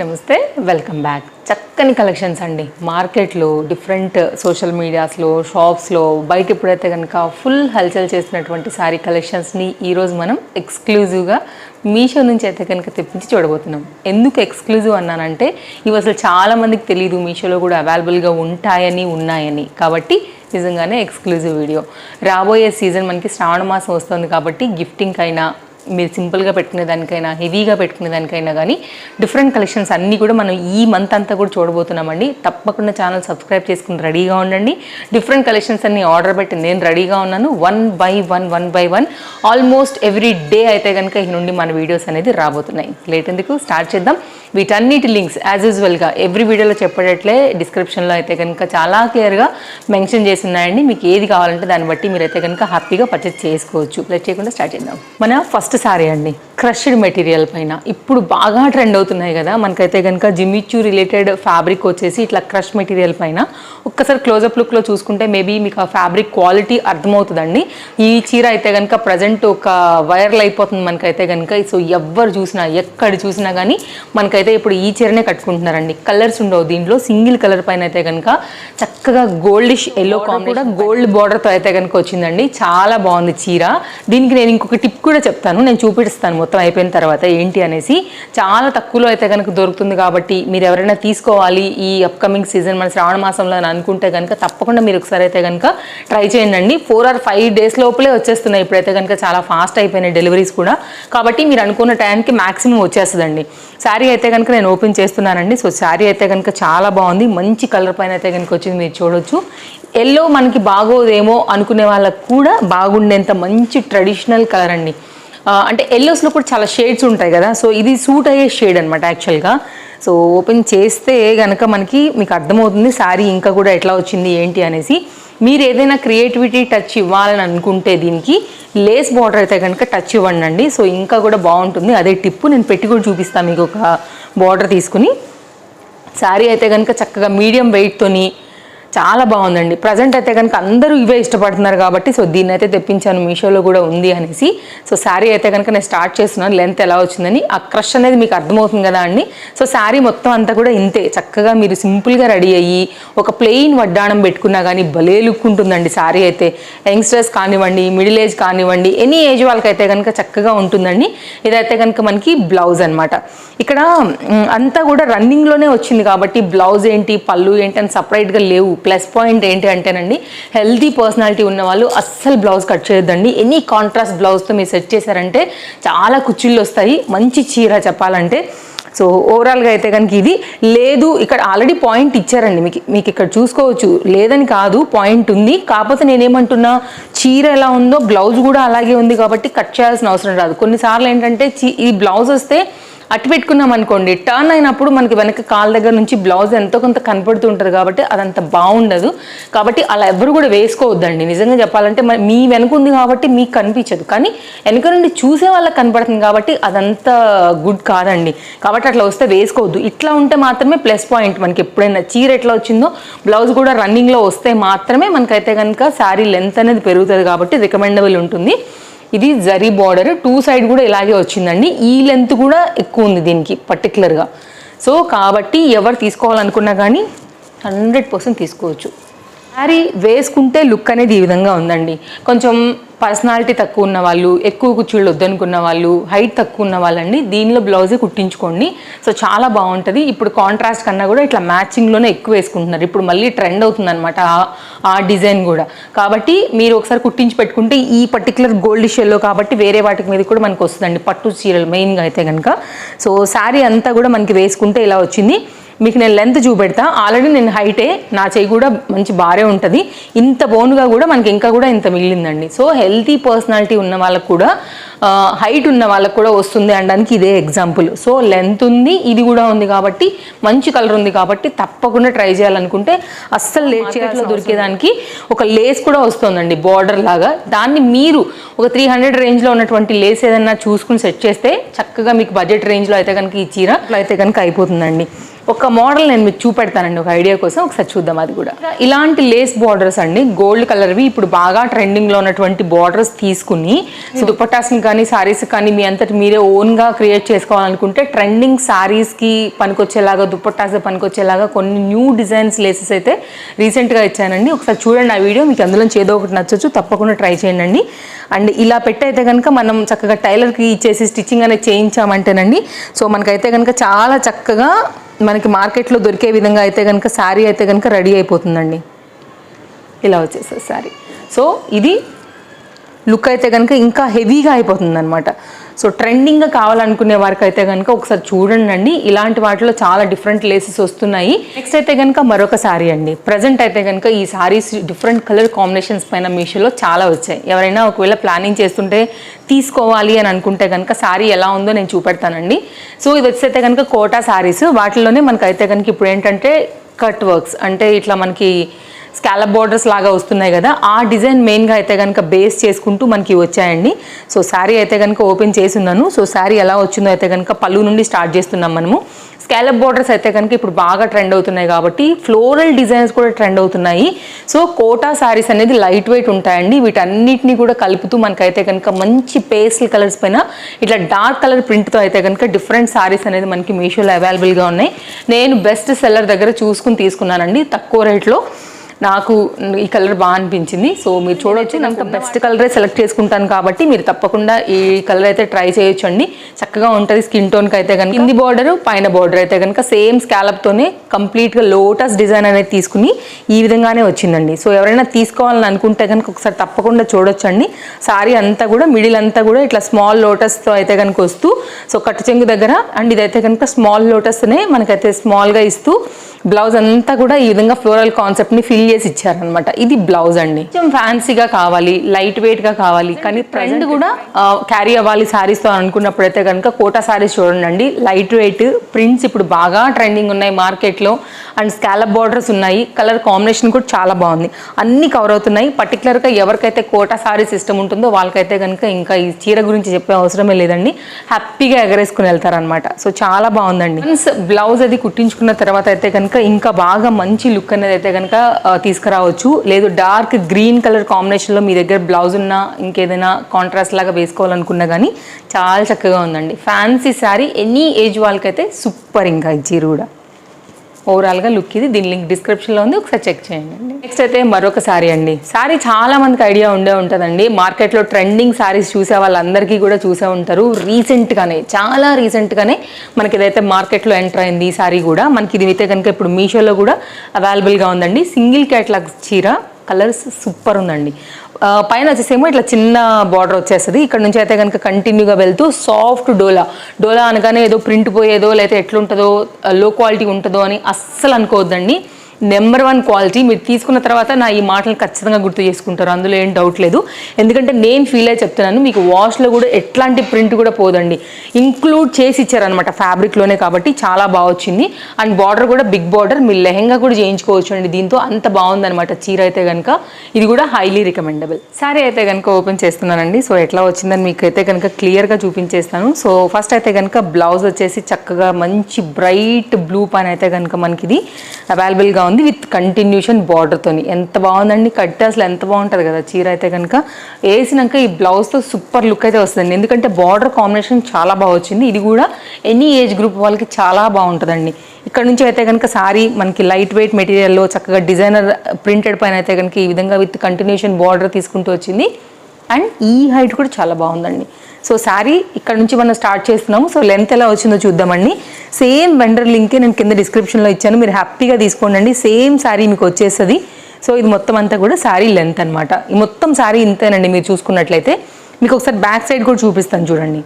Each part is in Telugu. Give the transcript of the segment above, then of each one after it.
నమస్తే, వెల్కమ్ బ్యాక్. చక్కని కలెక్షన్స్ అండి. మార్కెట్లో డిఫరెంట్ సోషల్ మీడియాస్లో, షాప్స్లో, బయట ఎప్పుడైతే కనుక ఫుల్ హల్చల్ చేస్తున్నటువంటి శారీ కలెక్షన్స్ని ఈరోజు మనం ఎక్స్క్లూజివ్గా మీషో నుంచి అయితే కనుక తెప్పించి చూడబోతున్నాం. ఎందుకు ఎక్స్క్లూజివ్ అన్నానంటే ఇవి అసలు చాలామందికి తెలియదు, మీషోలో కూడా అవైలబుల్గా ఉన్నాయని. కాబట్టి నిజంగానే ఎక్స్క్లూజివ్ వీడియో. రాబోయే సీజన్ మనకి శ్రావణ మాసం వస్తుంది కాబట్టి గిఫ్టింగ్ అయినా, మీరు సింపుల్గా పెట్టుకునే దానికైనా, హెవీగా పెట్టుకునే దానికైనా కానీ డిఫరెంట్ కలెక్షన్స్ అన్నీ కూడా మనం ఈ మంత్ అంతా కూడా చూడబోతున్నామండి. తప్పకుండా ఛానల్ సబ్స్క్రైబ్ చేసుకుని రెడీగా ఉండండి. డిఫరెంట్ కలెక్షన్స్ అన్ని ఆర్డర్ పెట్టి నేను రెడీగా ఉన్నాను. One by one almost every day అయితే కనుక ఈ నుండి మన వీడియోస్ అనేది రాబోతున్నాయి. లేట్ ఎందుకు, స్టార్ట్ చేద్దాం. వీటన్నిటి లింక్స్ యాజ్ యూజువల్గా ఎవ్రీ వీడియోలో చెప్పేటట్లే డిస్క్రిప్షన్లో అయితే కనుక చాలా క్లియర్గా మెన్షన్ చేసి ఉన్నాయండి. మీకు ఏది కావాలంటే దాన్ని బట్టి మీరైతే కనుక హ్యాపీగా పర్చేస్ చేసుకోవచ్చు. లేట్ చేయకుండా స్టార్ట్ చేద్దాం. మన ఫస్ట్ సారీ అండి, క్రష్డ్ మెటీరియల్ పైన ఇప్పుడు బాగా ట్రెండ్ అవుతున్నాయి కదా. మనకైతే కనుక జిమ్మిచూ రిలేటెడ్ ఫ్యాబ్రిక్ వచ్చేసి ఇట్లా క్రష్ మెటీరియల్ పైన ఒక్కసారి క్లోజప్ లుక్లో చూసుకుంటే మేబీ మీకు ఆ ఫ్యాబ్రిక్ క్వాలిటీ అర్థమవుతుందండి. ఈ చీర అయితే కనుక ప్రజెంట్ ఒక వైరల్ అయిపోతుంది మనకైతే కనుక. సో ఎవరు చూసినా, ఎక్కడ చూసినా కానీ మనకైతే ఇప్పుడు ఈ చీరనే కట్టుకుంటున్నారండి. కలర్స్ ఉండవు దీంట్లో, సింగిల్ కలర్ పైన అయితే కనుక చక్కగా గోల్డిష్ ఎల్లో కూడా గోల్డ్ బార్డర్తో అయితే కనుక వచ్చిందండి. చాలా బాగుంది చీర. దీనికి నేను ఇంకొక టిప్ కూడా చెప్తాను, నేను చూపిస్తాను మొత్తం అయిపోయిన తర్వాత ఏంటి అనేసి. చాలా తక్కువలో అయితే కనుక దొరుకుతుంది కాబట్టి మీరు ఎవరైనా తీసుకోవాలి ఈ అప్కమింగ్ సీజన్ మన శ్రావణ మాసంలో అని అనుకుంటే కనుక తప్పకుండా మీరు ఒకసారి అయితే కనుక ట్రై చేయండి. 4 or 5 days లోపలే వచ్చేస్తున్నాయి ఇప్పుడైతే కనుక. చాలా ఫాస్ట్ అయిపోయినాయి డెలివరీస్ కూడా. కాబట్టి మీరు అనుకున్న టైంకి మ్యాక్సిమం వచ్చేస్తుందండి. శారీ అయితే కనుక నేను ఓపెన్ చేస్తున్నానండి. సో శారీ అయితే కనుక చాలా బాగుంది, మంచి కలర్ పైన అయితే కనుక వచ్చింది, మీరు చూడొచ్చు. ఎల్లో మనకి బాగోదేమో అనుకునే వాళ్ళకు కూడా బాగుండేంత మంచి ట్రెడిషనల్ కలర్ అండి. అంటే ఎల్లోస్లో కూడా చాలా షేడ్స్ ఉంటాయి కదా, సో ఇది సూట్ అయ్యే షేడ్ అనమాట యాక్చువల్గా. సో ఓపెన్ చేస్తే కనుక మీకు అర్థమవుతుంది శారీ ఇంకా కూడా ఎట్లా వచ్చింది ఏంటి అనేసి. మీరు ఏదైనా క్రియేటివిటీ టచ్ ఇవ్వాలని అనుకుంటే దీనికి లేస్ బార్డర్ అయితే కనుక టచ్ ఇవ్వండి. సో ఇంకా కూడా బాగుంటుంది. అదే టిప్పు నేను పెట్టి కూడా చూపిస్తాను మీకు. ఒక బార్డర్ తీసుకుని శారీ అయితే కనుక చక్కగా మీడియం వెయిట్తోని చాలా బాగుందండి. ప్రజెంట్ అయితే కనుక అందరూ ఇవే ఇష్టపడుతున్నారు కాబట్టి సో దీన్ని అయితే తెప్పించాను, మీషోలో కూడా ఉంది అనేసి. సో శారీ అయితే కనుక నేను స్టార్ట్ చేస్తున్నాను. లెంత్ ఎలా వచ్చిందని ఆ క్రష్ అనేది మీకు అర్థమవుతుంది కదా అండి. సో శారీ మొత్తం అంతా కూడా ఇంతే. చక్కగా మీరు సింపుల్గా రెడీ అయ్యి ఒక ప్లెయిన్ వడ్డాణం పెట్టుకున్నా కానీ భలే లుక్ ఉంటుందండి శారీ అయితే. యంగ్స్టర్స్ కానివ్వండి, మిడిల్ ఏజ్ కానివ్వండి, ఎనీ ఏజ్ వాళ్ళకైతే కనుక చక్కగా ఉంటుందండి. ఇదైతే కనుక మనకి బ్లౌజ్ అనమాట. ఇక్కడ అంతా కూడా రన్నింగ్లోనే వచ్చింది కాబట్టి బ్లౌజ్ ఏంటి, పళ్ళు ఏంటి అని సపరేట్గా లేవు. ప్లస్ పాయింట్ ఏంటి అంటేనండి, హెల్తీ పర్సనాలిటీ ఉన్న వాళ్ళు అస్సలు బ్లౌజ్ కట్ చేయొద్దండి. ఎనీ కాంట్రాస్ట్ బ్లౌజ్తో మీరు సెట్ చేశారంటే చాలా కుచ్చిళ్ళు వస్తాయి. మంచి చీర చెప్పాలంటే. సో ఓవరాల్గా అయితే కనుక ఇది లేదు. ఇక్కడ ఆల్రెడీ పాయింట్ ఇచ్చారండి మీకు ఇక్కడ చూసుకోవచ్చు. లేదని కాదు, పాయింట్ ఉంది. కాకపోతే నేనేమంటున్నా, చీర ఎలా ఉందో బ్లౌజ్ కూడా అలాగే ఉంది కాబట్టి కట్ చేయాల్సిన అవసరం రాదు. కొన్నిసార్లు ఏంటంటే ఈ బ్లౌజ్ వస్తే అటు పెట్టుకున్నాం అనుకోండి, టర్న్ అయినప్పుడు మనకి వెనక కాళ్ళ దగ్గర నుంచి బ్లౌజ్ ఎంతో కొంత కనపడుతుంటుంది కాబట్టి అదంత బాగుండదు. కాబట్టి అలా ఎవరు కూడా వేసుకోవద్దండి. నిజంగా చెప్పాలంటే మీ వెనక ఉంది కాబట్టి మీకు కనిపించదు, కానీ వెనక నుండి చూసే వాళ్ళకి కనపడుతుంది కాబట్టి అదంతా గుడ్ కాదండి. కాబట్టి అట్లా వస్తే వేసుకోవద్దు. ఇట్లా ఉంటే మాత్రమే ప్లస్ పాయింట్. మనకి ఎప్పుడైనా చీర ఎట్లా వచ్చిందో బ్లౌజ్ కూడా రన్నింగ్లో వస్తే మాత్రమే మనకైతే కనుక శారీ లెంత్ అనేది పెరుగుతుంది కాబట్టి రికమెండబుల్ ఉంటుంది. ఇది జరీ బార్డర్ 2 సైడ్ కూడా ఇలాగే వచ్చిందండి. ఈ లెంత్ కూడా ఎక్కువ ఉంది దీనికి పర్టికులర్గా. సో కాబట్టి ఎవరు తీసుకోవాలనుకున్నా కానీ 100% తీసుకోవచ్చు. శారీ వేసుకుంటే లుక్ అనేది ఈ విధంగా ఉందండి. కొంచెం పర్సనాలిటీ తక్కువ ఉన్న వాళ్ళు, ఎక్కువ కుచ్చిళ్ళు వద్దనుకున్న వాళ్ళు, హైట్ తక్కువ ఉన్న వాళ్ళండి దీనిలో బ్లౌజే కుట్టించుకోండి. సో చాలా బాగుంటుంది. ఇప్పుడు కాంట్రాస్ట్ కన్నా కూడా ఇట్లా మ్యాచింగ్లోనే ఎక్కువ వేసుకుంటున్నారు. ఇప్పుడు మళ్ళీ ట్రెండ్ అవుతుంది అనమాట ఆ డిజైన్ కూడా. కాబట్టి మీరు ఒకసారి కుట్టించి పెట్టుకుంటే ఈ పర్టికులర్ గోల్డిష్ ఎల్లో కాబట్టి వేరే వాటికి మీద కూడా మనకు వస్తుందండి, పట్టు చీరలు మెయిన్గా అయితే కనుక. సో శారీ అంతా కూడా మనకి వేసుకుంటే ఇలా వచ్చింది. మీకు నేను లెంత్ చూపెడతా. ఆల్రెడీ నేను హైటే, నా చెయ్యి కూడా మంచి బారే ఉంటుంది. ఇంత బోన్గా కూడా మనకి ఇంకా కూడా ఇంత మిగిలిందండి. సో హెల్తీ పర్సనాలిటీ ఉన్న వాళ్ళకు కూడా, హైట్ ఉన్న వాళ్ళకు కూడా వస్తుంది అనడానికి ఇదే ఎగ్జాంపుల్. సో లెంత్ ఉంది, ఇది కూడా ఉంది కాబట్టి, మంచి కలర్ ఉంది కాబట్టి తప్పకుండా ట్రై చేయాలనుకుంటే అస్సలు లేట్ చేయాల్సిన దొరికేదానికి ఒక లేస్ కూడా వస్తుందండి బార్డర్ లాగా. దాన్ని మీరు ఒక 300 రేంజ్లో ఉన్నటువంటి లేస్ ఏదన్నా చూసుకుని సెట్ చేస్తే చక్కగా మీకు బడ్జెట్ రేంజ్లో అయితే కనుక ఈ చీర అయితే కనుక అయిపోతుందండి. ఒక మోడల్ నేను మీకు చూపెడతానండి ఒక ఐడియా కోసం, ఒకసారి చూద్దాం అది కూడా. ఇలాంటి లేస్ బార్డర్స్ అండి, గోల్డ్ కలర్వి ఇప్పుడు బాగా ట్రెండింగ్లో ఉన్నటువంటి బార్డర్స్ తీసుకుని దుపట్టాస్ని కానీ సారీస్ కానీ మీ అంతటి మీరే ఓన్గా క్రియేట్ చేసుకోవాలనుకుంటే ట్రెండింగ్ సారీస్కి పనికొచ్చేలాగా, దుపట్టాస్ పనికొచ్చేలాగా కొన్ని న్యూ డిజైన్స్ లేసెస్ అయితే రీసెంట్గా ఇచ్చానండి. ఒకసారి చూడండి ఆ వీడియో, మీకు అందులో ఏదో ఒకటి నచ్చొచ్చు, తప్పకుండా ట్రై చేయండి. అండ్ ఇలా పెట్టయితే కనుక మనం చక్కగా టైలర్కి ఇచ్చేసి స్టిచ్చింగ్ అనేది చేయించామంటేనండి, సో మనకైతే కనుక చాలా చక్కగా మనకి మార్కెట్లో దొరికే విధంగా అయితే కనుక శారీ అయితే కనుక రెడీ అయిపోతుందండి. ఇలా వచ్చేస్తుంది శారీ. సో ఇది లుక్ అయితే కనుక ఇంకా హెవీగా అయిపోతుంది అనమాట. సో ట్రెండింగ్గా కావాలనుకునే వారికి అయితే కనుక ఒకసారి చూడండి, ఇలాంటి వాటిలో చాలా డిఫరెంట్ లేసెస్ వస్తున్నాయి. నెక్స్ట్ అయితే కనుక మరొక శారీ అండి. ప్రజెంట్ అయితే కనుక ఈ శారీస్ డిఫరెంట్ కలర్ కాంబినేషన్స్ పైన మీషోలో చాలా వచ్చాయి. ఎవరైనా ఒకవేళ ప్లానింగ్ చేస్తుంటే తీసుకోవాలి అని అనుకుంటే కనుక శారీ ఎలా ఉందో నేను చూపెడతానండి. సో ఇది వచ్చేస్తే కనుక కోటా శారీస్, వాటిలోనే మనకైతే కనుక ఇప్పుడు ఏంటంటే కట్ వర్క్స్ అంటే ఇట్లా మనకి స్కాలప్ బార్డర్స్ లాగా వస్తున్నాయి కదా, ఆ డిజైన్ మెయిన్గా అయితే కనుక బేస్ చేసుకుంటూ మనకి వచ్చాయండి. సో శారీ అయితే కనుక ఓపెన్ చేసి ఉన్నాను. సో శారీ ఎలా వచ్చిందో అయితే కనుక పళ్ళు నుండి స్టార్ట్ చేస్తున్నాం మనము. స్కాలప్ బార్డర్స్ అయితే కనుక ఇప్పుడు బాగా ట్రెండ్ అవుతున్నాయి కాబట్టి ఫ్లోరల్ డిజైన్స్ కూడా ట్రెండ్ అవుతున్నాయి. సో కోటా శారీస్ అనేది లైట్ వెయిట్ ఉంటాయండి. వీటన్నిటిని కూడా కలుపుతూ మనకైతే కనుక మంచి పేస్టల్ కలర్స్ పైన ఇట్లా డార్క్ కలర్ ప్రింట్తో అయితే కనుక డిఫరెంట్ శారీస్ అనేది మనకి మీషోలో అవైలబుల్గా ఉన్నాయి. నేను బెస్ట్ సెల్లర్ దగ్గర చూసుకుని తీసుకున్నానండి తక్కువ రేట్లో. నాకు ఈ కలర్ బాగా అనిపించింది. సో మీరు చూడవచ్చు, నాకు బెస్ట్ కలరే సెలెక్ట్ చేసుకుంటాను కాబట్టి మీరు తప్పకుండా ఈ కలర్ అయితే ట్రై చేయొచ్చు అండి. చక్కగా ఉంటుంది స్కిన్ టోన్కి అయితే కనుక. కింది బార్డర్ పైన బార్డర్ అయితే కనుక సేమ్ స్కాలప్తోనే కంప్లీట్గా లోటస్ డిజైన్ అనేది తీసుకుని ఈ విధంగానే వచ్చిందండి. సో ఎవరైనా తీసుకోవాలని అనుకుంటే కనుక ఒకసారి తప్పకుండా చూడొచ్చండి. సారీ అంతా కూడా మిడిల్ అంతా కూడా ఇట్లా స్మాల్ లోటస్తో అయితే కనుక వస్తూ, సో కట్టు చెంగు దగ్గర అండ్ ఇదైతే కనుక స్మాల్ లోటస్నే మనకైతే స్మాల్గా ఇస్తూ బ్లౌజ్ అంతా కూడా ఈ విధంగా ఫ్లోరల్ కాన్సెప్ట్ని ఫిల్ చేసి ఇచ్చారనమాట. ఇది బ్లౌజ్ అండి. కొంచెం ఫ్యాన్సీగా కావాలి, లైట్ వెయిట్గా కావాలి, కానీ ప్రెజెంట్ కూడా క్యారీ అవ్వాలి శారీస్తో అనుకున్నప్పుడైతే కనుక కోటా శారీస్ చూడండి. లైట్ వెయిట్ ప్రింట్స్ ఇప్పుడు బాగా ట్రెండింగ్ ఉన్నాయి మార్కెట్లో. అండ్ స్కాలప్ బార్డర్స్ ఉన్నాయి, కలర్ కాంబినేషన్ కూడా చాలా బాగుంది, అన్ని కవర్ అవుతున్నాయి. పర్టికులర్గా ఎవరికైతే కోటా శారీస్ ఇష్టం ఉంటుందో వాళ్ళకైతే కనుక ఇంకా ఈ చీర గురించి చెప్పే అవసరమే లేదండి, హ్యాపీగా ఎగరేసుకుని వెళ్తారనమాట. సో చాలా బాగుందండి. వన్స్ బ్లౌజ్ అది కుట్టించుకున్న తర్వాత అయితే కనుక ఇంకా బాగా మంచి లుక్ అనేది అయితే కనుక తీసుకురావచ్చు. లేదు డార్క్ గ్రీన్ కలర్ కాంబినేషన్లో మీ దగ్గర బ్లౌజ్ ఉన్నా ఇంకేదైనా కాంట్రాస్ట్ లాగా వేసుకోవాలనుకున్నా కానీ చాలా చక్కగా ఉందండి. ఫ్యాన్సీ శారీ ఎనీ ఏజ్ వాళ్ళకైతే సూపర్. ఇంకా ఈ చీర కూడా ఓవరాల్గా లుక్ ఇది. దీని లింక్ డిస్క్రిప్షన్లో ఉంది, ఒకసారి చెక్ చేయండి. నెక్స్ట్ అయితే మరొక శారీ అండి. శారీ చాలా మందికి ఐడియా ఉంటుందండి. మార్కెట్లో ట్రెండింగ్ శారీస్ చూసే వాళ్ళందరికీ కూడా చూసే ఉంటారు. చాలా రీసెంట్గానే మనకి ఇదైతే మార్కెట్లో ఎంటర్ అయింది ఈ శారీ కూడా. మనకి ఇది అయితే కనుక ఇప్పుడు మీషోలో కూడా అవైలబుల్గా ఉందండి. సింగిల్ క్యాట్లాగ్ చీర, కలర్స్ సూపర్ ఉందండి. పైన వచ్చేసేమో ఇట్లా చిన్న బార్డర్ వచ్చేస్తుంది. ఇక్కడ నుంచి అయితే కనుక కంటిన్యూగా వెళ్తూ సాఫ్ట్ డోలా అనగానే ఏదో ప్రింట్ పోయేదో లేకపోతే ఎట్లుంటుందో లో క్వాలిటీ ఉంటుందో అని అస్సలు అనుకోవద్దండి. Number 1 quality. మీరు తీసుకున్న తర్వాత నా ఈ మాటలు ఖచ్చితంగా గుర్తు చేసుకుంటారు, అందులో ఏం డౌట్ లేదు. ఎందుకంటే నేను ఫీల్ అయ్యి చెప్తున్నాను, మీకు వాష్లో కూడా ఎట్లాంటి ప్రింట్ కూడా పోదండి. ఇంక్లూడ్ చేసి ఇచ్చారనమాట ఫ్యాబ్రిక్లోనే, కాబట్టి చాలా బాగా వచ్చింది. అండ్ బార్డర్ కూడా బిగ్ బార్డర్, మీరు లెహెంగా కూడా చేయించుకోవచ్చు అండి దీంతో, అంత బాగుందనమాట చీర అయితే కనుక. ఇది కూడా హైలీ రికమెండబుల్. సారీ అయితే కనుక ఓపెన్ చేస్తున్నానండి. సో ఎట్లా వచ్చిందని మీకు అయితే కనుక క్లియర్గా చూపించేస్తాను. సో ఫస్ట్ అయితే కనుక బ్లౌజ్ వచ్చేసి చక్కగా మంచి బ్రైట్ బ్లూ పైన అయితే కనుక మనకి ఇది అవైలబుల్గా ఉంది విత్ కంటిన్యూషన్ బార్డర్తోని. ఎంత బాగుందండి, కట్టే అసలు ఎంత బాగుంటుంది కదా చీర అయితే కనుక. వేసినాక ఈ బ్లౌజ్తో సూపర్ లుక్ అయితే వస్తుందండి, ఎందుకంటే బార్డర్ కాంబినేషన్ చాలా బాగా వచ్చింది. ఇది కూడా ఎనీ ఏజ్ గ్రూప్ వాళ్ళకి చాలా బాగుంటుందండి. ఇక్కడ నుంచి అయితే కనుక సారీ మనకి లైట్ వెయిట్ మెటీరియల్లో చక్కగా డిజైనర్ ప్రింటెడ్ పైన అయితే కనుక ఈ విధంగా విత్ కంటిన్యూషన్ బార్డర్ తీసుకుంటూ వచ్చింది. అండ్ ఈ హైట్ కూడా చాలా బాగుందండి. సో శారీ ఇక్కడ నుంచి మనం స్టార్ట్ చేస్తున్నాము. సో లెంత్ ఎలా వచ్చిందో చూద్దామండి. సేమ్ వెండర్ లింకే నేను కింద డిస్క్రిప్షన్లో ఇచ్చాను, మీరు హ్యాపీగా తీసుకోండి. సేమ్ శారీ మీకు వచ్చేస్తుంది. సో ఇది మొత్తం అంతా కూడా శారీ లెంత్ అనమాట. ఈ మొత్తం శారీ ఇంతేనండి. మీరు చూసుకున్నట్లయితే మీకు ఒకసారి బ్యాక్ సైడ్ కూడా చూపిస్తాను చూడండి.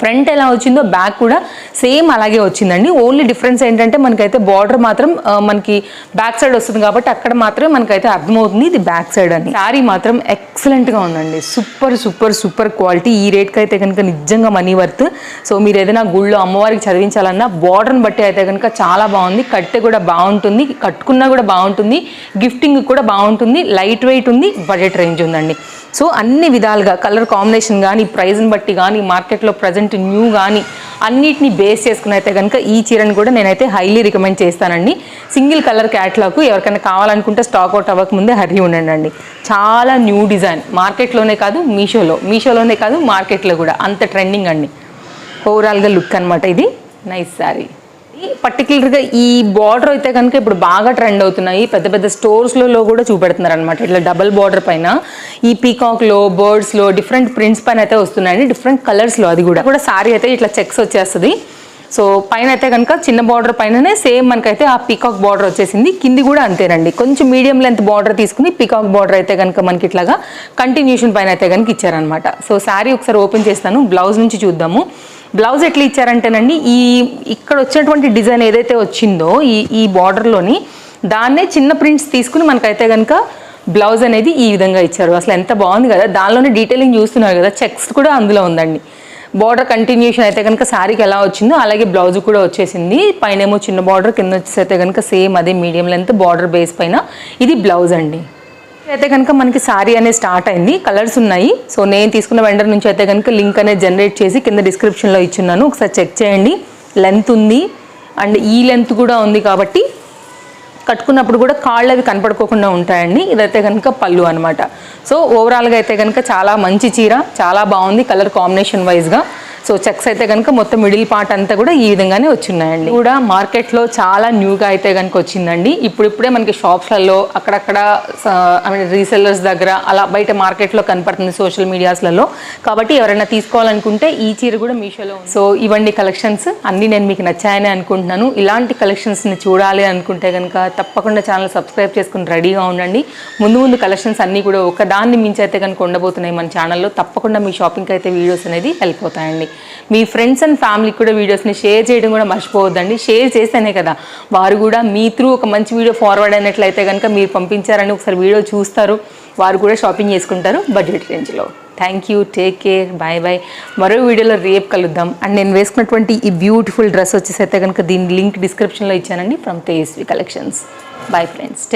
ఫ్రంట్ ఎలా వచ్చిందో బ్యాక్ కూడా సేమ్ అలాగే వచ్చిందండి. ఓన్లీ డిఫరెన్స్ ఏంటంటే మనకైతే బార్డర్ మాత్రం మనకి బ్యాక్ సైడ్ వస్తుంది కాబట్టి అక్కడ మాత్రమే మనకైతే అర్థమవుతుంది ఇది బ్యాక్ సైడ్ అని. శారీ మాత్రం ఎక్సలెంట్గా ఉందండి, సూపర్ సూపర్ సూపర్ క్వాలిటీ. ఈ రేట్కి అయితే కనుక నిజంగా మనీ వర్త్. సో మీరు ఏదైనా గుళ్ళో అమ్మవారికి చదివించాలన్నా బార్డర్ని బట్టి అయితే కనుక చాలా బాగుంది. కట్టె కూడా బాగుంటుంది, కట్టుకున్నా కూడా బాగుంటుంది, గిఫ్టింగ్ కూడా బాగుంటుంది, లైట్ వెయిట్ ఉంది, బడ్జెట్ రేంజ్ ఉందండి. సో అన్ని విధాలుగా కలర్ కాంబినేషన్ కానీ, ప్రైస్ని బట్టి కానీ, మార్కెట్లో ప్రజెంట్ న్యూ కానీ అన్నిటిని బేస్ చేసుకుని అయితే కనుక ఈ చీరను కూడా నేనైతే హైలీ రికమెండ్ చేస్తానండి. సింగిల్ కలర్ క్యాట్లాగ్ ఎవరికైనా కావాలనుకుంటే స్టాక్ అవుట్ అవ్వకముందే హరి ఉండండి. చాలా న్యూ డిజైన్, మార్కెట్లోనే కాదు మీషోలోనే కాదు మార్కెట్లో కూడా అంత ట్రెండింగ్ అండి. ఓవరాల్గా లుక్ అనమాట. ఇది నైస్ శారీ. పర్టికులర్గా ఈ బార్డర్ అయితే కనుక ఇప్పుడు బాగా ట్రెండ్ అవుతున్నాయి. పెద్ద పెద్ద స్టోర్స్లలో కూడా చూపెడుతున్నారు అనమాట. ఇట్లా డబల్ బార్డర్ పైన ఈ పీకాక్లో, బర్డ్స్లో డిఫరెంట్ ప్రింట్స్ పైన అయితే వస్తున్నాయండి, డిఫరెంట్ కలర్స్లో. అది కూడా శారీ అయితే ఇట్లా చెక్స్ వచ్చేస్తుంది. సో పైన అయితే కనుక చిన్న బార్డర్ పైననే సేమ్ మనకైతే ఆ పీకాక్ బార్డర్ వచ్చేసింది. కింది కూడా అంతేనండి, కొంచెం మీడియం లెంత్ బార్డర్ తీసుకుని పీకాక్ బార్డర్ అయితే కనుక మనకి ఇట్లాగా కంటిన్యూషన్ పైన అయితే కనుక ఇచ్చారనమాట. సో శారీ ఒకసారి ఓపెన్ చేస్తాను, బ్లౌజ్ నుంచి చూద్దాము. బ్లౌజ్ ఎట్లా ఇచ్చారంటేనండి, ఇక్కడ వచ్చినటువంటి డిజైన్ ఏదైతే వచ్చిందో ఈ బార్డర్లోని దాన్నే చిన్న ప్రింట్స్ తీసుకుని మనకైతే కనుక బ్లౌజ్ అనేది ఈ విధంగా ఇచ్చారు. అసలు ఎంత బాగుంది కదా, దానిలోనే డీటెయిలింగ్ చూస్తున్నారు కదా, చెక్స్ కూడా అందులో ఉందండి. బార్డర్ కంటిన్యూషన్ అయితే కనుక శారీకి ఎలా వచ్చిందో అలాగే బ్లౌజ్ కూడా వచ్చేసింది. పైన ఏమో చిన్న బార్డర్, కింద వచ్చేసి అయితే కనుక సేమ్ అదే మీడియం లెంత్ బార్డర్ బేస్ పైన ఇది బ్లౌజ్ అండి. అయితే కనుక మనకి శారీ అనేది స్టార్ట్ అయింది, కలర్స్ ఉన్నాయి. సో నేను తీసుకున్న వెండర్ నుంచి అయితే కనుక లింక్ అనేది జనరేట్ చేసి కింద డిస్క్రిప్షన్లో ఇచ్చున్నాను, ఒకసారి చెక్ చేయండి. లెంత్ ఉంది అండ్ ఈ లెంత్ కూడా ఉంది కాబట్టి కట్టుకున్నప్పుడు కూడా కాళ్ళు అవి కనపడుకోకుండా ఉంటాయండి. ఇదైతే కనుక పళ్ళు అనమాట. సో ఓవరాల్గా అయితే కనుక చాలా మంచి చీర, చాలా బాగుంది కలర్ కాంబినేషన్ వైజ్గా. సో చెక్స్ అయితే కనుక మొత్తం మిడిల్ పార్ట్ అంతా కూడా ఈ విధంగానే వచ్చిన్నాయండి. కూడా మార్కెట్లో చాలా న్యూగా అయితే కనుక వచ్చిందండి. ఇప్పుడిప్పుడే మనకి షాప్స్లలో అక్కడక్కడ రీసెల్లర్స్ దగ్గర అలా బయట మార్కెట్లో కనపడుతుంది సోషల్ మీడియాస్లలో. కాబట్టి ఎవరైనా తీసుకోవాలనుకుంటే ఈ చీర కూడా మీషోలో. సో ఇవన్నీ కలెక్షన్స్ అన్నీ నేను మీకు నచ్చాయని అనుకుంటున్నాను. ఇలాంటి కలెక్షన్స్ని చూడాలి అనుకుంటే కనుక తప్పకుండా ఛానల్ సబ్స్క్రైబ్ చేసుకుని రెడీగా ఉండండి. ముందు కలెక్షన్స్ అన్నీ కూడా ఒకదాన్ని మించి అయితే కనుక ఉండబోతున్నాయి మన ఛానల్లో. తప్పకుండా మీ షాపింగ్కి అయితే వీడియోస్ అనేది హెల్ప్ అవుతాయండి. మీ ఫ్రెండ్స్ అండ్ ఫ్యామిలీకి కూడా వీడియోస్ని షేర్ చేయడం కూడా మర్చిపోవద్దండి. షేర్ చేస్తేనే కదా వారు కూడా మీ త్రూ ఒక మంచి వీడియో ఫార్వర్డ్ అయినట్లయితే కనుక మీరు పంపించారని ఒకసారి వీడియో చూస్తారు, వారు కూడా షాపింగ్ చేసుకుంటారు బడ్జెట్ రేంజ్లో. Thank you, take care, bye. మరో వీడియోలో రేపు కలుద్దాం. అండ్ నేను వేసుకున్నటువంటి ఈ బ్యూటిఫుల్ డ్రెస్ వచ్చేసి అయితే కనుక దీని లింక్ డిస్క్రిప్షన్లో ఇచ్చానండి, from Tejaswi collections. Bye friends.